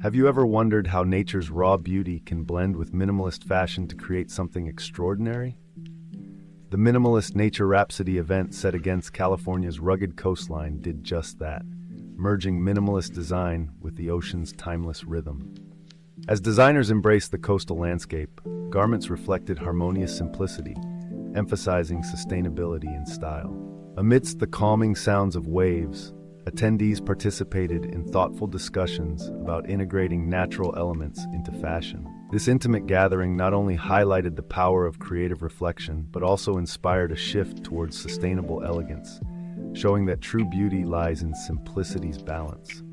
Have you ever wondered how nature's raw beauty can blend with minimalist fashion to create something extraordinary? The Minimalist Nature Rhapsody event set against California's rugged coastline did just that, merging minimalist design with the ocean's timeless rhythm. As designers embraced the coastal landscape, garments reflected harmonious simplicity, emphasizing sustainability and style. Amidst the calming sounds of waves, attendees participated in thoughtful discussions about integrating natural elements into fashion. This intimate gathering not only highlighted the power of creative reflection, but also inspired a shift towards sustainable elegance, showing that true beauty lies in simplicity's balance.